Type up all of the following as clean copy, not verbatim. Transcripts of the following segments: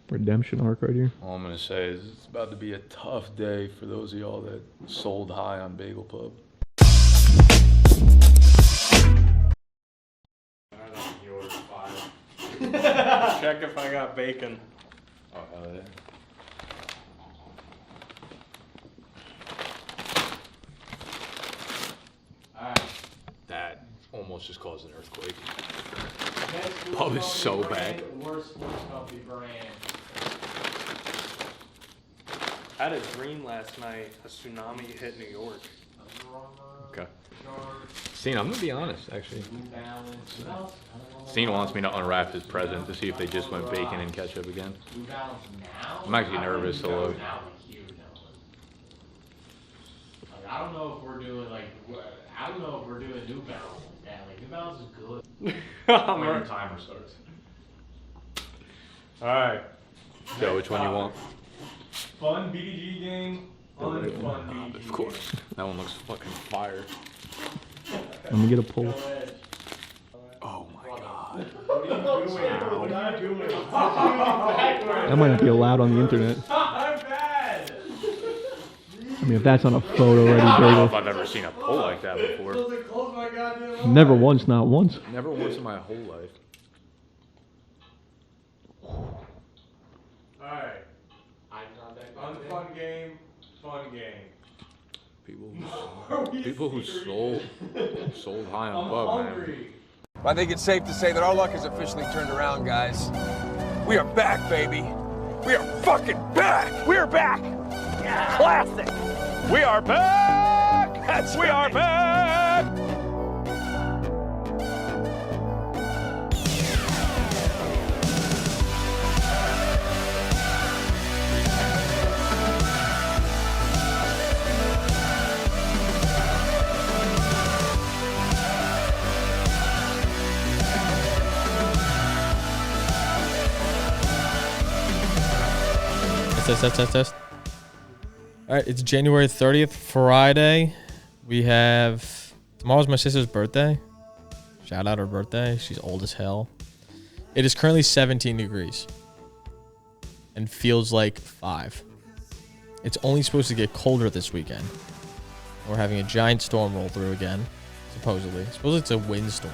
Redemption arc right here. All I'm gonna say is it's about to be a tough day for those of y'all that sold high on Bagel Pub. Check if I got bacon. Oh, hell yeah. Alright. That almost just caused an earthquake. Pub is so bad. Worst sports company brand. I had a dream last night, a tsunami hit New York. Okay. Steen, I'm gonna be honest, actually. Steen wants me to unwrap his present to see if they just went bacon and ketchup again. I'm actually nervous to look. I don't know if we're doing I don't know if we're doing New Balance like that. Like New Balance is good. When your timer starts. Alright. Joe, which one you want? Fun BDGE game. Unfun BDGE. Of course. That one looks fucking fire. Let me get a pull. Oh my god. What are you doing? That might not be allowed on the internet. I'm bad. I mean, if that's on a photo I don't know ready if I've ever seen a pull like that before. Close my goddamn bagel. Never once, not once. Never once in my whole life. Alright. Unfun game. Fun game. People who sold high on Pub, man. I think it's safe to say that our luck has officially turned around, guys. We are back, baby. We are fucking back. We are back. Yeah. Classic. We are back. We are back. Test. All right, it's January 30th, Friday. We have, tomorrow's my sister's birthday. Shout out her birthday. She's old as hell. It is currently 17 degrees and feels like 5. It's only supposed to get colder this weekend. We're having a giant storm roll through again, supposedly. Supposedly it's a windstorm,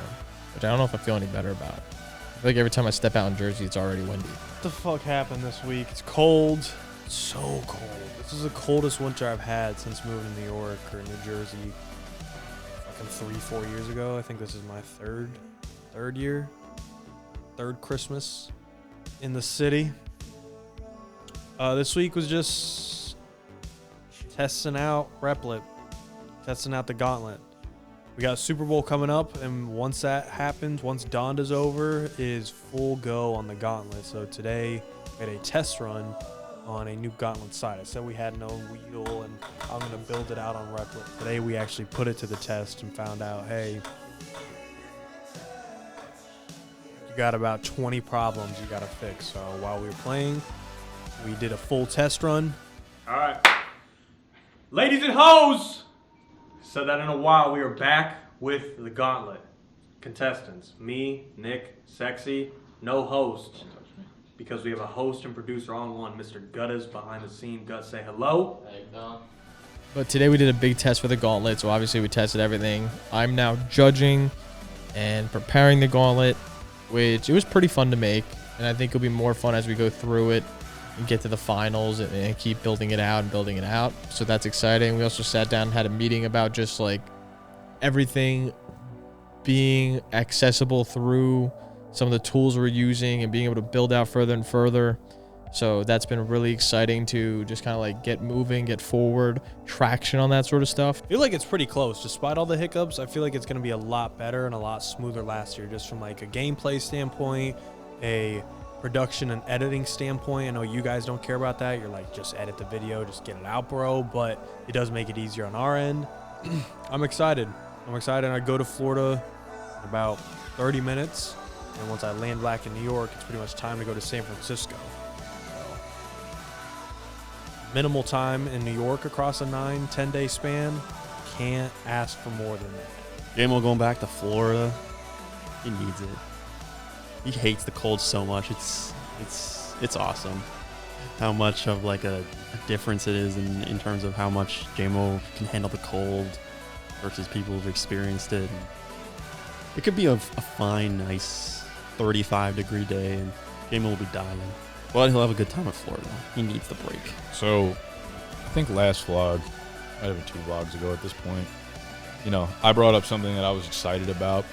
which I don't know if I feel any better about. I feel like every time I step out in Jersey, it's already windy. What the fuck happened this week? It's cold. It's so cold. This is the coldest winter I've had since moving to New York or New Jersey. Fucking 3-4 years ago. I think this is my third year. Third Christmas in the city. This week was just testing out Replit. Testing out the Gauntlet. We got Super Bowl coming up, and once that happens, once Dawn is over, is full go on the Gauntlet. So today we had a test run on a new Gauntlet site. I said we had no wheel, and I'm going to build it out on Replit. Today we actually put it to the test and found out, hey, you got about 20 problems you got to fix. So while we were playing, we did a full test run. All right. Ladies and hoes! Said that in a while. We are back with the Gauntlet. Contestants. Me, Nick, Sexy, no host. Because we have a host and producer all in one. Mr. Gut is behind the scene. Gut, say hello. Hey, no. But today we did a big test for the Gauntlet, so obviously we tested everything. I'm now judging and preparing the Gauntlet, which it was pretty fun to make, and I think it'll be more fun as we go through it and get to the finals and keep building it out and building it out. So that's exciting. We also sat down and had a meeting about just like everything being accessible through some of the tools we're using and being able to build out further and further. So that's been really exciting to just kind of like get moving, get forward, traction on that sort of stuff. I feel like it's pretty close. Despite all the hiccups, I feel like it's going to be a lot better and a lot smoother last year, just from like a gameplay standpoint, a production and editing standpoint. I know you guys don't care about that. You're like, just edit the video, just get it out, bro. But it does make it easier on our end. I'm excited. I go to Florida in about 30 minutes. And once I land back in New York, it's pretty much time to go to San Francisco. So, minimal time in New York across a 9-10 day span. Can't ask for more than that. Gamo going back to Florida. He needs it. He hates the cold so much. It's it's awesome how much of like a difference it is in terms of how much JMO can handle the cold versus people who've experienced it. It could be a fine, nice 35-degree day, and JMO will be dying. But he'll have a good time in Florida. He needs the break. So, I think last vlog, might have been 2 vlogs ago at this point, you know, I brought up something that I was excited about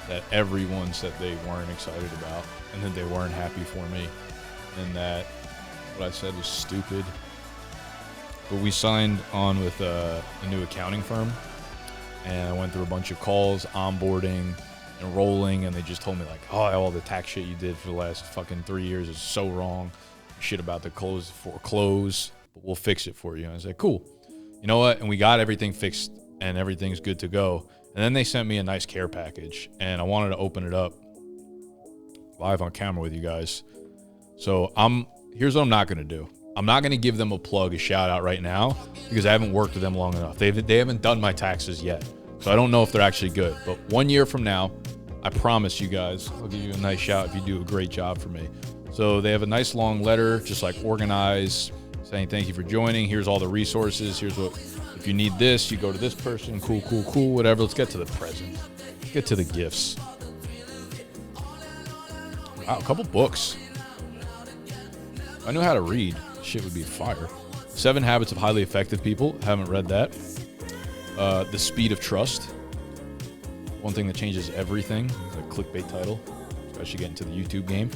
that everyone said they weren't excited about, and that they weren't happy for me, and that what I said was stupid. But we signed on with a new accounting firm, and I went through a bunch of calls, onboarding, enrolling, and they just told me like, oh, all the tax shit you did for the last fucking 3 years is so wrong. Shit about the foreclose, but we'll fix it for you. And I was like, cool. You know what? And we got everything fixed, and everything's good to go. And then they sent me a nice care package, and I wanted to open it up live on camera with you guys. So here's what I'm not going to do. I'm not going to give them a shout out right now, because I haven't worked with them long enough. They haven't done my taxes yet. So I don't know if they're actually good. But 1 year from now, I promise you guys, I'll give you a nice shout if you do a great job for me. So they have a nice long letter, just like organized, saying thank you for joining. Here's all the resources. Here's what, if you need this, you go to this person. Cool, cool, cool, whatever. Let's get to the present. Let's get to the gifts. Wow, a couple books. If I knew how to read, shit would be fire. 7 Habits of Highly Effective People. Haven't read that. The Speed of Trust. One thing that changes everything. It's a clickbait title, especially getting to the YouTube game.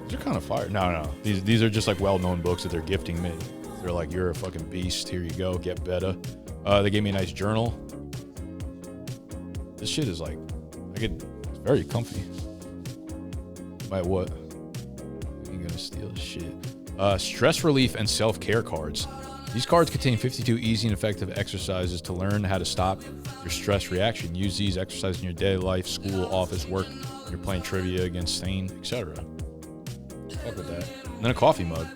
These are kind of fire. No. These are just like well-known books that they're gifting me. They're like, you're a fucking beast. Here you go. Get better. They gave me a nice journal. This shit is like, it's very comfy. By what? Ain't gonna steal shit. Stress relief and self-care cards. These cards contain 52 easy and effective exercises to learn how to stop your stress reaction. Use these exercises in your daily life, school, office, work, when you're playing trivia against Sane, etc. Fuck with that. And then a coffee mug.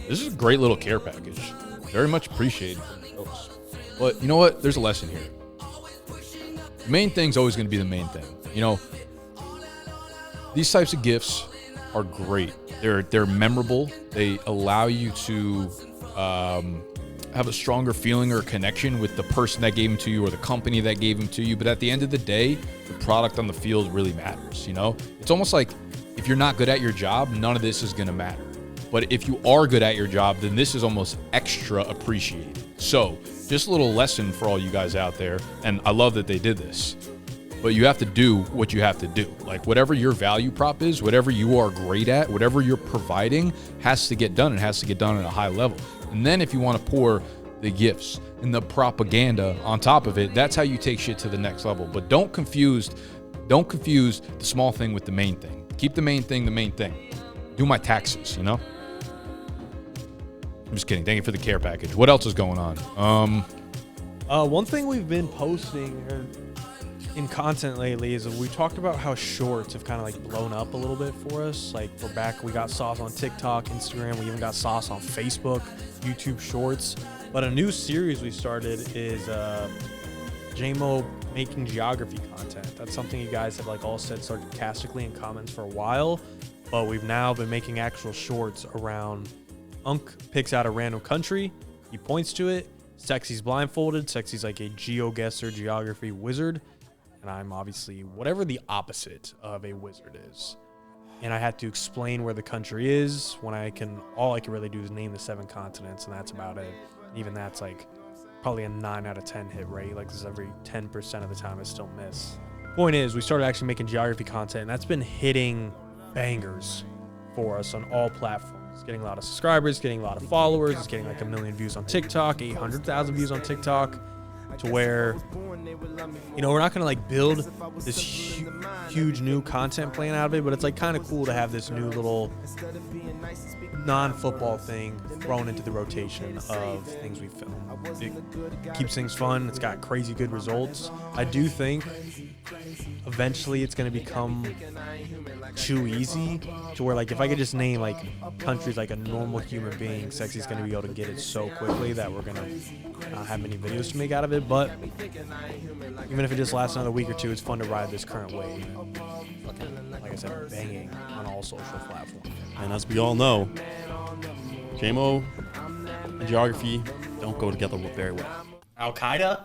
This is a great little care package. Very much appreciated. But you know what? There's a lesson here. The main thing's always going to be the main thing. You know, these types of gifts are great. They're memorable. They allow you to have a stronger feeling or connection with the person that gave them to you or the company that gave them to you. But at the end of the day, the product on the field really matters. You know, it's almost like if you're not good at your job, none of this is going to matter. But if you are good at your job, then this is almost extra appreciated. So just a little lesson for all you guys out there. And I love that they did this. But you have to do what you have to do. Like whatever your value prop is, whatever you are great at, whatever you're providing has to get done. It has to get done at a high level. And then if you want to pour the gifts and the propaganda on top of it, that's how you take shit to the next level. But don't confuse the small thing with the main thing. Keep the main thing the main thing. Do my taxes, you know? I'm just kidding. Thank you for the care package. What else is going on? One thing we've been posting in content lately is we talked about how shorts have kind of like blown up a little bit for us. Like we're back, we got sauce on TikTok, Instagram, we even got sauce on Facebook, YouTube Shorts. But a new series we started is JMO making geography content. That's something you guys have like all said sarcastically in comments for a while, but we've now been making actual shorts around. Unk picks out a random country, he points to it, Sexy's blindfolded, Sexy's like a GeoGuessr geography wizard, and I'm obviously whatever the opposite of a wizard is. And I had to explain where the country is when all I can really do is name the 7 continents, and that's about it. And even that's like probably a 9 out of 10 hit rate. Like this is every 10% of the time I still miss. Point is, we started actually making geography content, and that's been hitting bangers for us on all platforms. It's getting a lot of subscribers, getting a lot of followers. It's getting like 1 million views on TikTok, 800,000 views on TikTok, to where, you know, we're not going to like build this huge new content plan out of it, but it's like kind of cool to have this new little non-football thing thrown into the rotation of things we film. It keeps things fun. It's got crazy good results. I do think eventually it's going to become too easy to where, like, if I could just name like countries like a normal human being, Sexy's going to be able to get it so quickly that we're going to not have many videos to make out of it. But even if it just lasts another week or two, it's fun to ride this current wave. Fucking, like, like I said, banging on all social platforms. And as we all know, JMO and geography don't go together very well. Al Qaeda?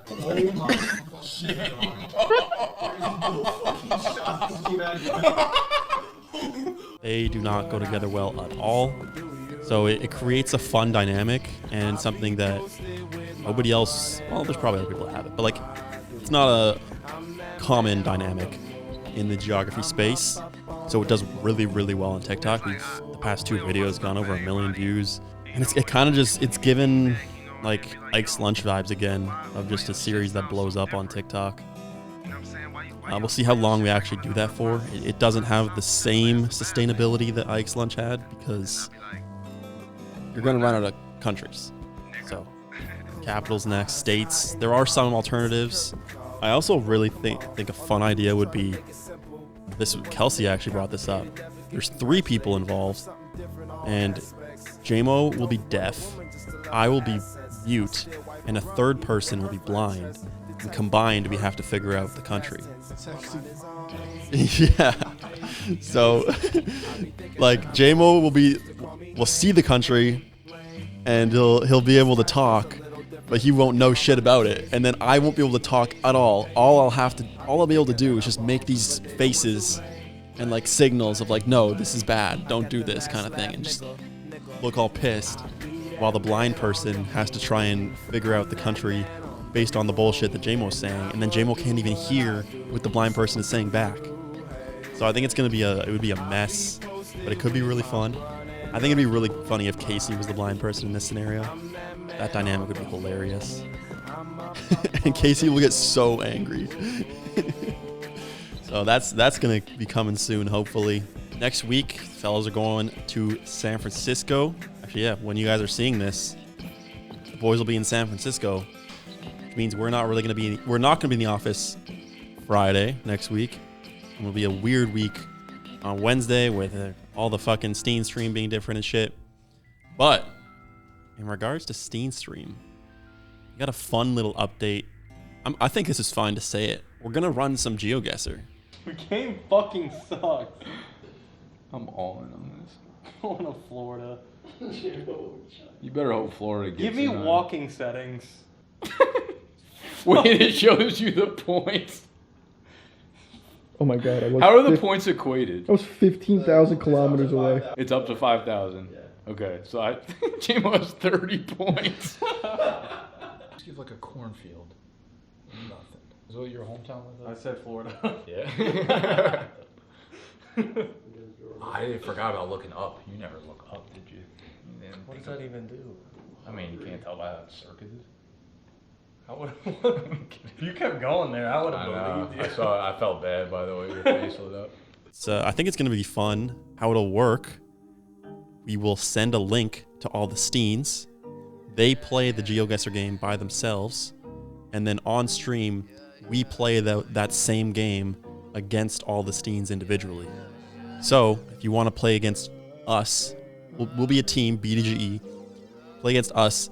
They do not go together well at all. So it creates a fun dynamic and something that nobody else, well, there's probably other people that have it, but like, it's not a common dynamic in the geography space. So it does really, really well on TikTok. The past 2 videos gone over 1 million views. And it kind of just, it's given like Ike's Lunch vibes again of just a series that blows up on TikTok. We'll see how long we actually do that for. It doesn't have the same sustainability that Ike's Lunch had because you're going to run out of countries. So capitals next, states. There are some alternatives. I also really think a fun idea would be this. Kelsey actually brought this up. There's 3 people involved, and JMO will be deaf, I will be mute, and a third person will be blind. And combined, we have to figure out the country. Yeah. So, like, JMO will see the country, and he'll be able to talk, but he won't know shit about it. And then I won't be able to talk at all. All I'll be able to do is just make these faces and like signals of like, no, this is bad, don't do this kind of thing, and just look all pissed, while the blind person has to try and figure out the country based on the bullshit that JMO's saying, and then JMO can't even hear what the blind person is saying back. So I think it would be a mess, but it could be really fun. I think it'd be really funny if Casey was the blind person in this scenario. That dynamic would be hilarious. And Casey will get so angry. So that's gonna be coming soon, hopefully. Next week, fellas are going to San Francisco. Actually, yeah, when you guys are seeing this, the boys will be in San Francisco. Means we're not gonna be in the office Friday next week. It'll be a weird week on Wednesday with all the fucking Steam stream being different and shit. But in regards to Steam stream, we got a fun little update. I think this is fine to say it. We're gonna run some GeoGuessr. The game fucking sucks. I'm all in on this. Going to Florida. You better hope Florida gets Give me it on. walking settings. Wait, it shows you the points. Oh my god, How are the points equated? I was 15,000 kilometers away. It's up to 5,000. Okay, so JMO has 30 points. Just give like a cornfield. Nothing. Is that your hometown was? I said Florida. Yeah. I forgot about looking up. You never look up, did you? What does that even do? I mean, you can't tell by how circuited. I would have. If you kept going there, I would have believed you. I felt bad by the way your face lit up. So I think it's going to be fun. How it'll work, we will send a link to all the Steens. They play the GeoGuessr game by themselves. And then on stream, we play that same game against all the Steens individually. So if you want to play against us, we'll be a team, BDGE. Play against us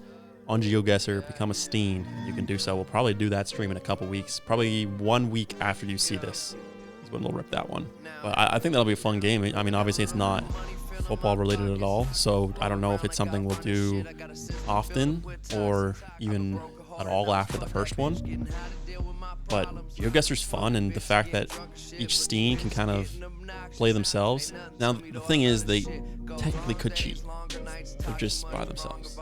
on GeoGuessr, become a Steen. You can do so. We'll probably do that stream in a couple weeks. Probably 1 week after you see this is when we'll rip that one. But I think that'll be a fun game. I mean, obviously it's not football related at all, so I don't know if it's something we'll do often or even at all after the first one. But GeoGuessr's fun, and the fact that each Steen can kind of play themselves. Now, the thing is, they technically could cheat. They're just by themselves.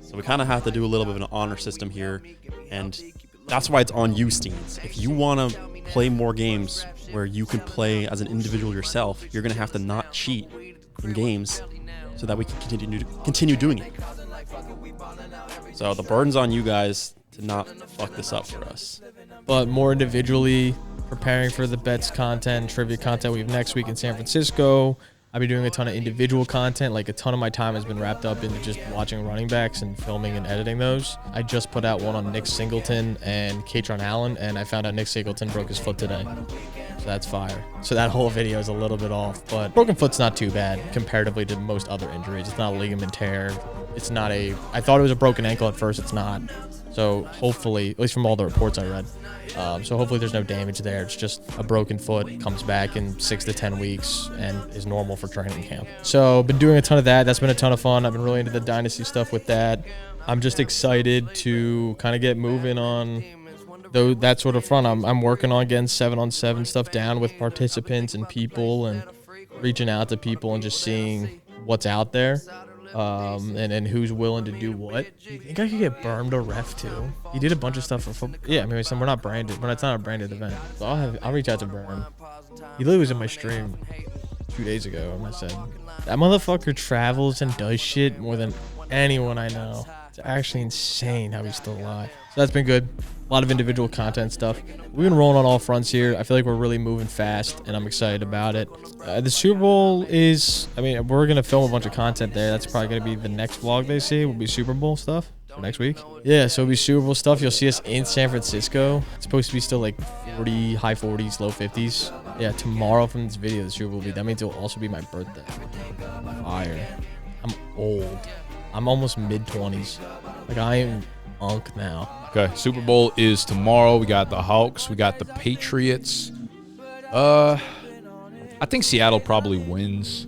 So we kind of have to do a little bit of an honor system here, and that's why it's on you, Steens. If you want to play more games where you can play as an individual yourself, you're going to have to not cheat in games so that we can continue doing it. So the burden's on you guys to not fuck this up for us. But more individually, preparing for the bets content, trivia content we have next week in San Francisco. I'll be doing a ton of individual content. Like, a ton of my time has been wrapped up into just watching running backs and filming and editing those. I just put out one on Nick Singleton and Katron Allen, and I found out Nick Singleton broke his foot today. So that's fire. So that whole video is a little bit off, but broken foot's not too bad comparatively to most other injuries. It's not a ligament tear. It's not I thought it was a broken ankle at first. It's not. So hopefully, at least from all the reports I read, so hopefully there's no damage there. It's just a broken foot, comes back in 6 to 10 weeks and is normal for training camp. So been doing a ton of that. That's been a ton of fun. I've been really into the dynasty stuff with that. I'm just excited to kind of get moving on that sort of front. I'm working on getting 7-on-7 stuff down with participants and people and reaching out to people and just seeing what's out there. And who's willing to do what. You think I could get Berm to ref too? He did a bunch of stuff for football. Yeah, I mean, we're not branded, but it's not a branded event. So I'll reach out to Berm. He literally was in my stream 2 days ago, and I said, that motherfucker travels and does shit more than anyone I know. It's actually insane how he's still alive. So that's been good. A lot of individual content stuff. We've been rolling on all fronts here. I feel like we're really moving fast, and I'm excited about it. The Super Bowl is, I mean, we're going to film a bunch of content there. That's probably going to be the next vlog they see. Will be Super Bowl stuff for next week. Yeah, so it'll be Super Bowl stuff. You'll see us in San Francisco. It's supposed to be still like 40, high 40s, low 50s. Yeah, tomorrow from this video, the Super Bowl will be. That means it'll also be my birthday. Fire. I'm old. I'm almost mid-20s. Like, I am unk now. Okay, Super Bowl is tomorrow. We got the Hawks. We got the Patriots. I think Seattle probably wins.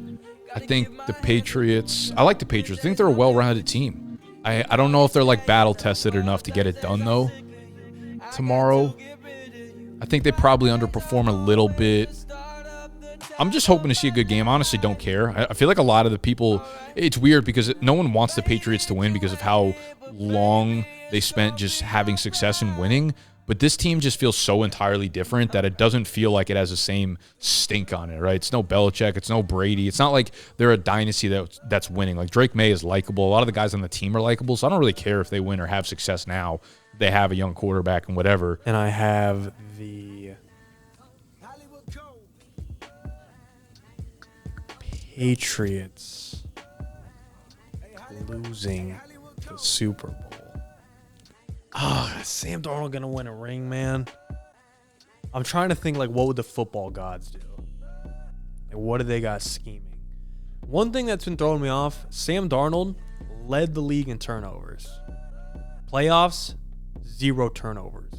I think the Patriots. I like the Patriots. I think they're a well-rounded team. I don't know if they're like battle-tested enough to get it done though. Tomorrow, I think they probably underperform a little bit. I'm just hoping to see a good game. I honestly don't care. I feel like a lot of the people, it's weird because no one wants the Patriots to win because of how long they spent just having success and winning. But this team just feels so entirely different that it doesn't feel like it has the same stink on it, right? It's no Belichick. It's no Brady. It's not like they're a dynasty that's winning. Like Drake May is likable. A lot of the guys on the team are likable. So I don't really care if they win or have success now. They have a young quarterback and whatever. And I have the Patriots losing the Super Bowl. Oh, Sam Darnold gonna win a ring, man. I'm trying to think, like, what would the football gods do? Like, what do they got scheming? One thing that's been throwing me off, Sam Darnold led the league in turnovers. Playoffs, 0 turnovers.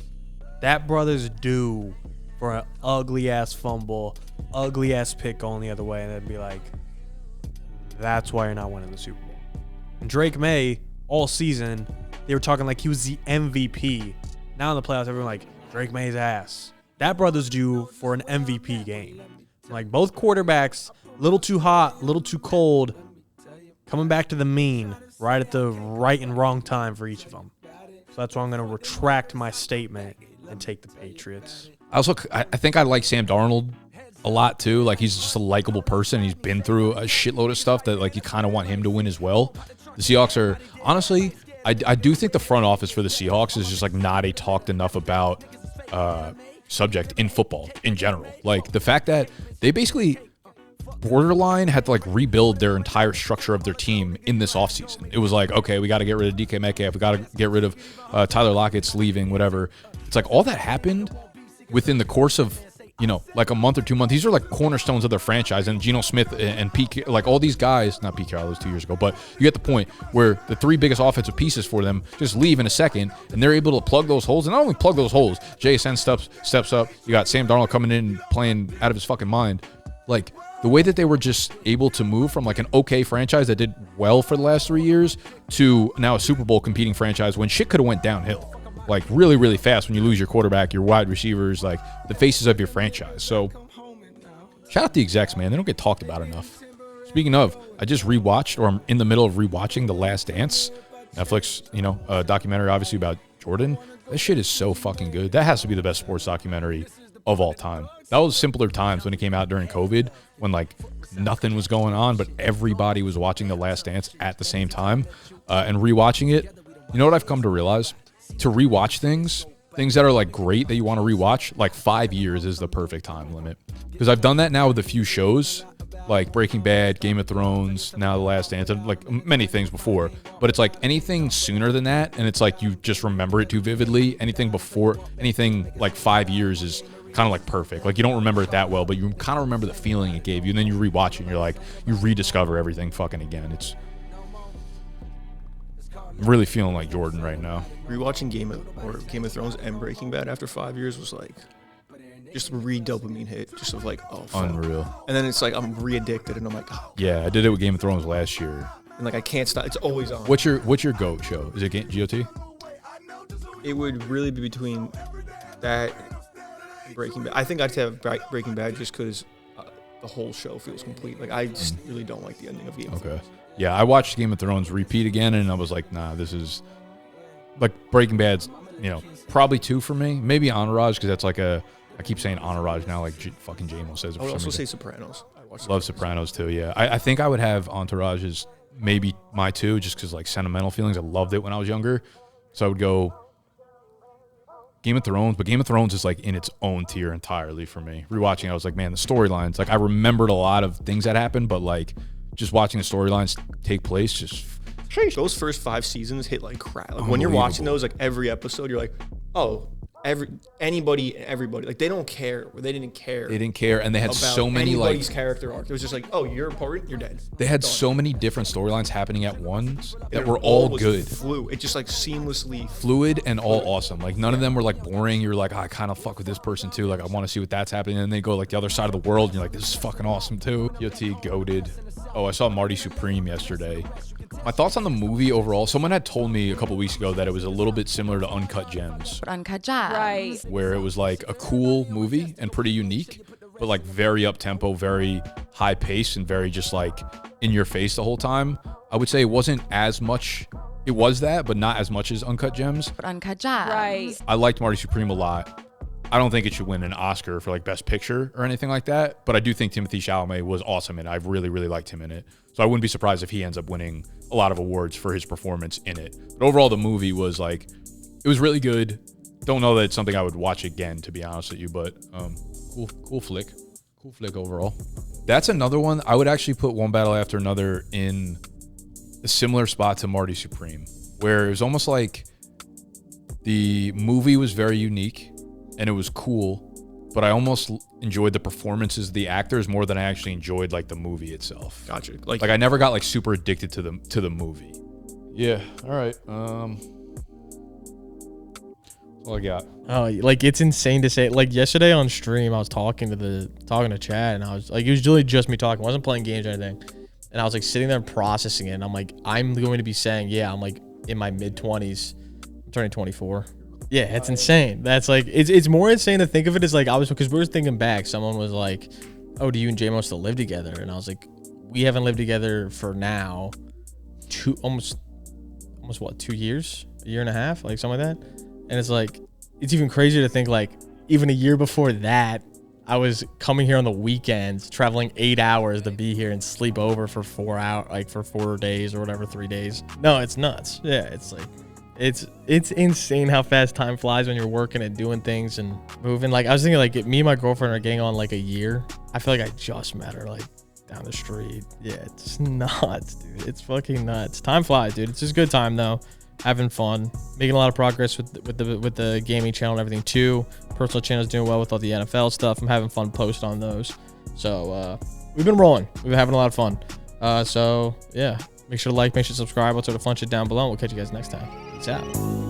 That brother's due for an ugly-ass fumble, ugly-ass pick going the other way, and it'd be like, that's why you're not winning the Super Bowl. And Drake May, all season, they were talking like he was the MVP. Now in the playoffs, everyone like, Drake May's ass. That brother's due for an MVP game. Like, both quarterbacks, a little too hot, a little too cold, coming back to the mean right at the right and wrong time for each of them. So that's why I'm going to retract my statement and take the Patriots. I think I like Sam Darnold a lot too. Like, he's just a likable person. He's been through a shitload of stuff that, like, you kind of want him to win as well. The Seahawks are, honestly, I do think the front office for the Seahawks is just, like, not a talked enough about subject in football in general. Like, the fact that they basically borderline had to, like, rebuild their entire structure of their team in this offseason. It was like, okay, we got to get rid of DK Metcalf. We got to get rid of Tyler Lockett's leaving, whatever. It's like all that happened within the course of, you know, like a month or 2 months. These are like cornerstones of their franchise. And Geno Smith and Pete, like all these guys, not Pete Carroll, was 2 years ago, but you get the point where the 3 biggest offensive pieces for them just leave in a second, and they're able to plug those holes. And not only plug those holes, JSN steps up. You got Sam Darnold coming in and playing out of his fucking mind. Like, the way that they were just able to move from like an okay franchise that did well for the last 3 years to now a Super Bowl competing franchise when shit could have went downhill. Like, really, really fast when you lose your quarterback, your wide receivers, like the faces of your franchise. So shout out the execs, man. They don't get talked about enough. Speaking of, I just rewatched, or I'm in the middle of rewatching The Last Dance. Netflix, you know, a documentary obviously about Jordan. That shit is so fucking good. That has to be the best sports documentary of all time. That was simpler times when it came out during COVID, when like nothing was going on, but everybody was watching The Last Dance at the same time. And rewatching it, you know what I've come to realize? To rewatch things that are like great that you want to rewatch, like 5 years is the perfect time limit. Because I've done that now with a few shows, like Breaking Bad, Game of Thrones, now The Last Dance, and like many things before. But it's like anything sooner than that, and it's like you just remember it too vividly. Anything before, anything like 5 years is kind of like perfect. Like, you don't remember it that well, but you kind of remember the feeling it gave you, and then you rewatch it and you're like, you rediscover everything fucking again. It's I'm really feeling like Jordan right now. Rewatching Game of Thrones and Breaking Bad after 5 years was like just a re-dopamine hit, just of like, oh, fuck. Unreal. And then it's like I'm re-addicted, and I'm like, oh. Yeah, I did it with Game of Thrones last year. And like I can't stop. It's always on. What's your GOAT show? Is it GOT? It would really be between that and Breaking Bad. I think I'd have Breaking Bad just because the whole show feels complete. Like I just really don't like the ending of Game of Thrones. Yeah, I watched Game of Thrones repeat again, and I was like, nah, this is like Breaking Bad's, probably 2 for me. Maybe Entourage, because that's like I keep saying Entourage now, like fucking JMO says it. I would also say Sopranos. Love Sopranos too, yeah. I think I would have Entourage as maybe my 2, just because like sentimental feelings. I loved it when I was younger. So I would go Game of Thrones, but Game of Thrones is like in its own tier entirely for me. Rewatching, I was like, man, the storylines, like I remembered a lot of things that happened, but like just watching the storylines take place, just those first 5 seasons hit like crap. Like when you're watching those, like every episode, you're like, oh, everybody, like they don't care. They didn't care. They didn't care, and they had about so many anybody's character arc. It was just like, oh, you're important, you're dead. They had so many different storylines happening at once that were all good. It just like seamlessly fluid and all awesome. Like none of them were like boring. You're like, oh, I kind of fuck with this person too. Like I want to see what that's happening. And then they go like the other side of the world, and you're like, this is fucking awesome too. GOT goated. Oh, I saw Marty Supreme yesterday. My thoughts on the movie overall. Someone had told me a couple weeks ago that it was a little bit similar to Uncut Gems. Uncut Gems. Right. Where it was like a cool movie and pretty unique, but like very up-tempo, very high-paced, and very just like in your face the whole time. I would say it wasn't as much. It was that, but not as much as Uncut Gems. Uncut Gems. Right. I liked Marty Supreme a lot. I don't think it should win an Oscar for like Best Picture or anything like that, but I do think Timothée Chalamet was awesome in it. I really, really liked him in it. So I wouldn't be surprised if he ends up winning a lot of awards for his performance in it. But overall, the movie was like, it was really good. Don't know that it's something I would watch again, to be honest with you, but cool flick. Cool flick overall. That's another one. I would actually put One Battle After Another in a similar spot to Marty Supreme, where it was almost like the movie was very unique and it was cool, but I almost enjoyed the performances of the actors more than I actually enjoyed like the movie itself. Gotcha. Like I never got like super addicted to the movie. Yeah. All right. What I got? Oh, like it's insane to say. Like yesterday on stream, I was talking to Chad, and I was like, it was really just me talking. I wasn't playing games or anything, and I was like sitting there processing it. And I'm like, I'm going to be saying, yeah, I'm like in my mid-20s. I'm turning 24. Yeah, it's insane. That's like it's more insane to think of it as like because we were thinking back. Someone was like, "Oh, do you and JMO still live together?" And I was like, "We haven't lived together for now, almost what, 2 years, a year and a half, like something like that." And it's like, it's even crazier to think like even a year before that, I was coming here on the weekends, traveling 8 hours to be here and sleep over for 4 hours, like for 4 days or whatever, 3 days. No, it's nuts. Yeah, it's like. It's insane how fast time flies when you're working and doing things and moving. Like I was thinking, like me and my girlfriend are getting on like a year. I feel like I just met her like down the street. Yeah, it's nuts, dude. It's fucking nuts. Time flies, dude. It's just a good time though. Having fun, making a lot of progress with the gaming channel and everything too. Personal channel's doing well with all the NFL stuff. I'm having fun posting on those. So we've been rolling. We've been having a lot of fun. So yeah, make sure to like, make sure to subscribe. I'll sort of fun shit down below. We'll catch you guys next time. Peace out.